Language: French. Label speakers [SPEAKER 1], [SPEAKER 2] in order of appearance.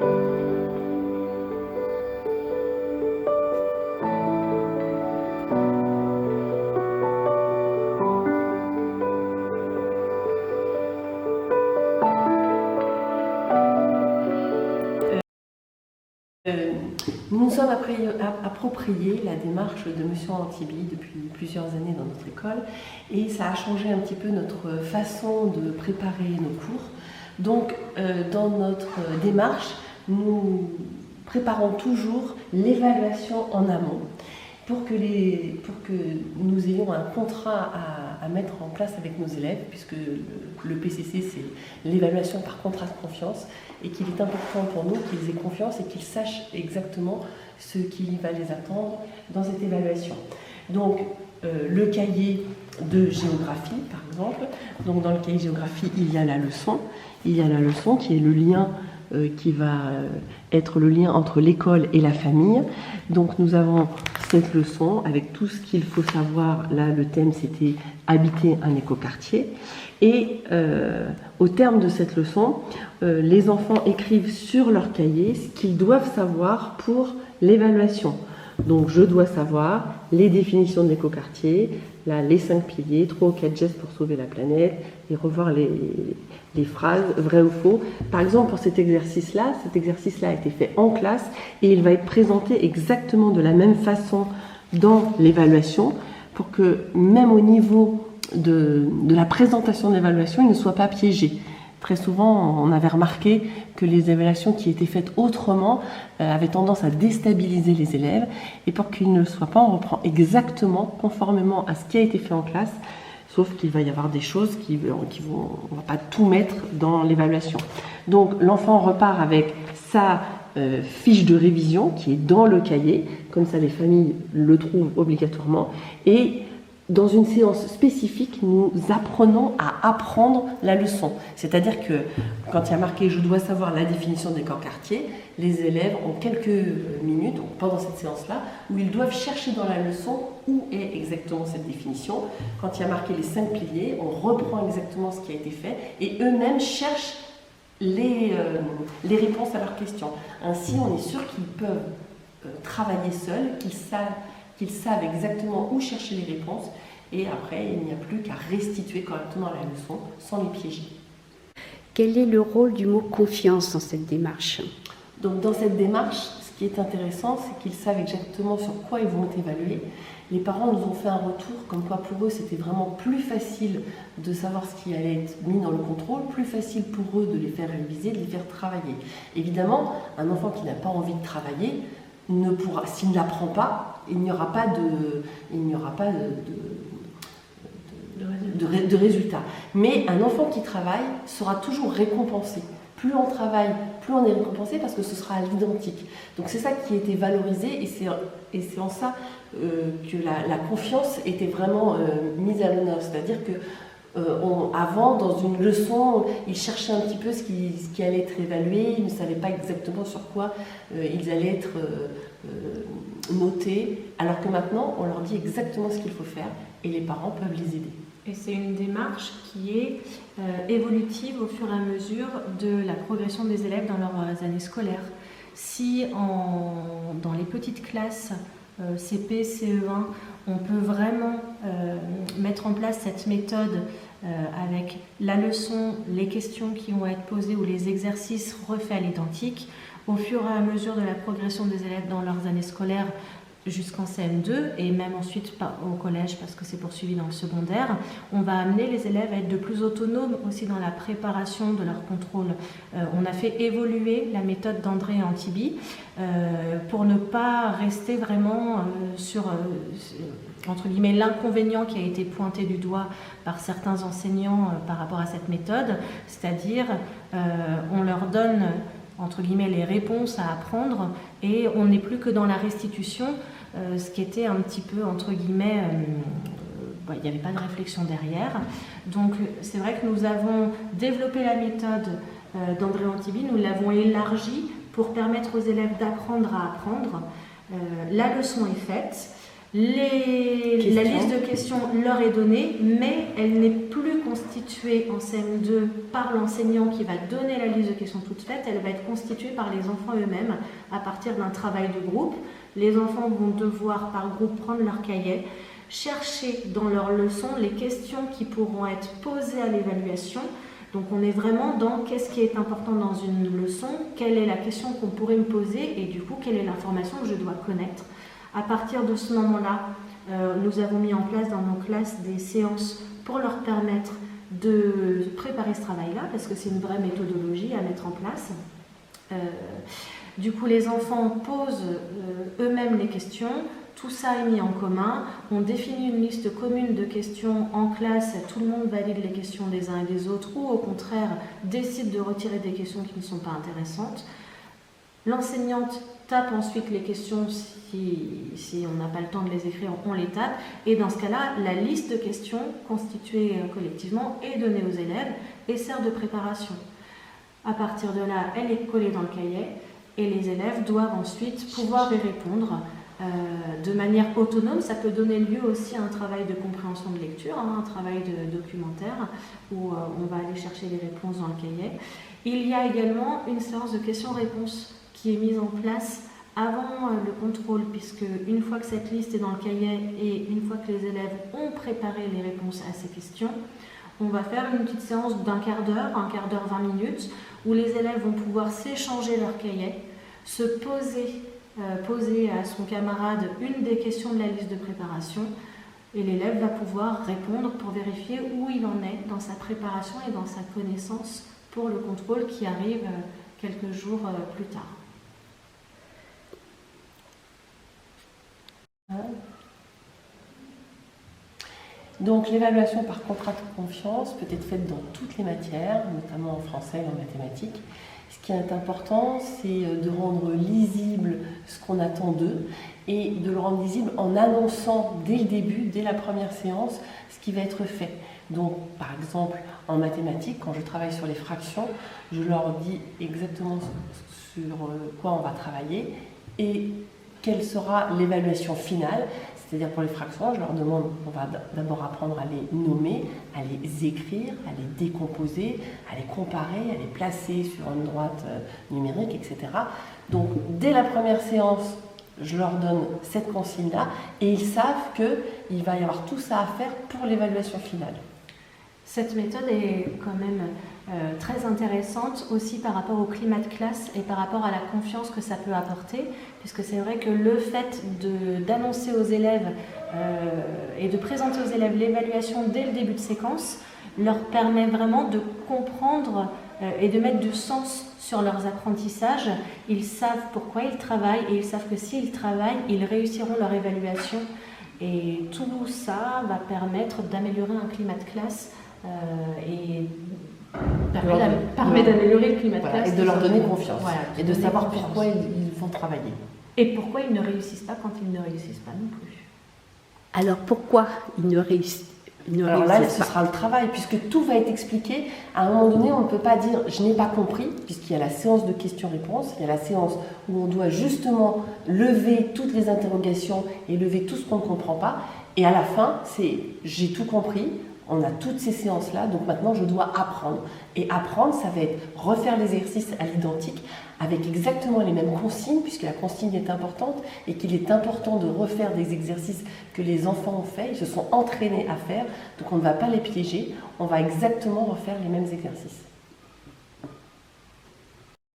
[SPEAKER 1] Nous nous sommes approprié la démarche de Monsieur Antibi depuis plusieurs années dans notre école et ça a changé un petit peu notre façon de préparer nos cours. Donc dans notre démarche, nous préparons toujours l'évaluation en amont pour que nous ayons un contrat à mettre en place avec nos élèves, puisque le PCC c'est l'évaluation par contrat de confiance, et qu'il est important pour nous qu'ils aient confiance et qu'ils sachent exactement ce qui va les attendre dans cette évaluation. Donc le cahier de géographie par exemple, donc dans le cahier de géographie il y a la leçon qui est le lien qui va être le lien entre l'école et la famille. Donc nous avons cette leçon avec tout ce qu'il faut savoir. Là le thème c'était habiter un écoquartier. Et au terme de cette leçon, les enfants écrivent sur leur cahier ce qu'ils doivent savoir pour l'évaluation. Donc je dois savoir les définitions de l'écoquartier, les 5 piliers, 3 ou 4 gestes pour sauver la planète, et revoir les phrases vrai ou faux. Par exemple, pour cet exercice-là a été fait en classe et il va être présenté exactement de la même façon dans l'évaluation pour que même au niveau de la présentation de l'évaluation, il ne soit pas piégé. Très souvent, on avait remarqué que les évaluations qui étaient faites autrement avaient tendance à déstabiliser les élèves. Et pour qu'ils ne le soient pas, on reprend exactement, conformément à ce qui a été fait en classe, sauf qu'il va y avoir des choses on va pas tout mettre dans l'évaluation. Donc l'enfant repart avec sa fiche de révision qui est dans le cahier, comme ça les familles le trouvent obligatoirement. Et dans une séance spécifique, nous apprenons à apprendre la leçon. C'est-à-dire que quand il y a marqué « je dois savoir la définition des écoquartiers », les élèves ont quelques minutes, pendant cette séance-là, où ils doivent chercher dans la leçon où est exactement cette définition. Quand il y a marqué les 5 piliers, on reprend exactement ce qui a été fait et eux-mêmes cherchent les réponses à leurs questions. Ainsi, on est sûr qu'ils peuvent travailler seuls, qu'ils savent exactement où chercher les réponses, et après il n'y a plus qu'à restituer correctement la leçon sans les piéger.
[SPEAKER 2] Quel est le rôle du mot confiance dans cette démarche?
[SPEAKER 1] Donc dans cette démarche, ce qui est intéressant, c'est qu'ils savent exactement sur quoi ils vont être évalués. Les parents nous ont fait un retour comme quoi pour eux c'était vraiment plus facile de savoir ce qui allait être mis dans le contrôle, plus facile pour eux de les faire réviser, de les faire travailler. Évidemment, un enfant qui n'a pas envie de travailler, s'il ne l'apprend pas, il n'y aura pas de résultat. Mais un enfant qui travaille sera toujours récompensé. Plus on travaille, plus on est récompensé parce que ce sera à l'identique. Donc c'est ça qui a été valorisé et c'est en ça que la confiance était vraiment mise à l'honneur. C'est-à-dire que avant, dans une leçon, ils cherchaient un petit peu ce qui allait être évalué, ils ne savaient pas exactement sur quoi ils allaient être notés, alors que maintenant, on leur dit exactement ce qu'il faut faire et les parents peuvent les aider.
[SPEAKER 3] Et c'est une démarche qui est évolutive au fur et à mesure de la progression des élèves dans leurs années scolaires. Si dans les petites classes, CP, CE1, on peut vraiment mettre en place cette méthode avec la leçon, les questions qui vont être posées ou les exercices refaits à l'identique, au fur et à mesure de la progression des élèves dans leurs années scolaires jusqu'en CM2 et même ensuite au collège parce que c'est poursuivi dans le secondaire, on va amener les élèves à être de plus autonomes aussi dans la préparation de leur contrôle. On a fait évoluer la méthode d'André Antibi pour ne pas rester vraiment sur entre guillemets l'inconvénient qui a été pointé du doigt par certains enseignants par rapport à cette méthode, c'est-à-dire on leur donne entre guillemets les réponses à apprendre et on n'est plus que dans la restitution, ce qui était un petit peu entre guillemets, il n'y avait pas de réflexion derrière. Donc c'est vrai que nous avons développé la méthode d'André Antibi, nous l'avons élargie pour permettre aux élèves d'apprendre à apprendre. La leçon est faite, la liste de questions leur est donnée, mais elle n'est plus constituée en CM2 par l'enseignant qui va donner la liste de questions toutes faites, elle va être constituée par les enfants eux-mêmes à partir d'un travail de groupe. Les enfants vont devoir par groupe prendre leur cahier, chercher dans leurs leçons les questions qui pourront être posées à l'évaluation. Donc on est vraiment dans qu'est-ce qui est important dans une leçon, quelle est la question qu'on pourrait me poser et du coup quelle est l'information que je dois connaître. À partir de ce moment-là, nous avons mis en place dans nos classes des séances pour leur permettre de préparer ce travail-là, parce que c'est une vraie méthodologie à mettre en place. Du coup, les enfants posent eux-mêmes les questions, tout ça est mis en commun, on définit une liste commune de questions en classe, tout le monde valide les questions des uns et des autres, ou au contraire décide de retirer des questions qui ne sont pas intéressantes. L'enseignante tape ensuite les questions, si on n'a pas le temps de les écrire, on les tape. Et dans ce cas-là, la liste de questions constituée collectivement est donnée aux élèves et sert de préparation. À partir de là, elle est collée dans le cahier et les élèves doivent ensuite pouvoir y répondre de manière autonome. Ça peut donner lieu aussi à un travail de compréhension de lecture, un travail de documentaire où on va aller chercher les réponses dans le cahier. Il y a également une séance de questions-réponses qui est mise en place avant le contrôle, puisque une fois que cette liste est dans le cahier et une fois que les élèves ont préparé les réponses à ces questions, on va faire une petite séance d'un quart d'heure, 20 minutes, où les élèves vont pouvoir s'échanger leur cahier, se poser à son camarade une des questions de la liste de préparation, et l'élève va pouvoir répondre pour vérifier où il en est dans sa préparation et dans sa connaissance pour le contrôle qui arrive quelques jours plus tard.
[SPEAKER 1] Donc l'évaluation par contrat de confiance peut être faite dans toutes les matières, notamment en français et en mathématiques. Ce qui est important, c'est de rendre lisible ce qu'on attend d'eux et de le rendre lisible en annonçant dès le début, dès la première séance, ce qui va être fait. Donc par exemple en mathématiques, quand je travaille sur les fractions, je leur dis exactement sur quoi on va travailler et quelle sera l'évaluation finale. C'est-à-dire pour les fractions, je leur demande, on va d'abord apprendre à les nommer, à les écrire, à les décomposer, à les comparer, à les placer sur une droite numérique, etc. Donc dès la première séance, je leur donne cette consigne-là et ils savent qu'il va y avoir tout ça à faire pour l'évaluation finale.
[SPEAKER 3] Cette méthode est quand même très intéressante aussi par rapport au climat de classe et par rapport à la confiance que ça peut apporter, puisque c'est vrai que le fait d'annoncer aux élèves et de présenter aux élèves l'évaluation dès le début de séquence leur permet vraiment de comprendre et de mettre du sens sur leurs apprentissages. Ils savent pourquoi ils travaillent et ils savent que s'ils travaillent, ils réussiront leur évaluation. Et tout ça va permettre d'améliorer un climat de classe et permet d'améliorer le climat de classe.
[SPEAKER 1] Et de leur donner confiance.
[SPEAKER 3] Voilà,
[SPEAKER 1] et de savoir pourquoi ils vont travailler.
[SPEAKER 3] Et pourquoi ils ne réussissent pas quand ils ne réussissent pas non plus.
[SPEAKER 2] Alors pourquoi ils ne réussissent pas?
[SPEAKER 1] Alors là, ce sera le travail, puisque tout va être expliqué. À un moment donné, on ne peut pas dire « je n'ai pas compris », puisqu'il y a la séance de questions-réponses, il y a la séance où on doit justement lever toutes les interrogations et lever tout ce qu'on ne comprend pas. Et à la fin, c'est « j'ai tout compris ». On a toutes ces séances-là, donc maintenant je dois apprendre. Et apprendre, ça va être refaire l'exercice à l'identique avec exactement les mêmes consignes, puisque la consigne est importante et qu'il est important de refaire des exercices que les enfants ont fait, ils se sont entraînés à faire, donc on ne va pas les piéger, on va exactement refaire les mêmes exercices.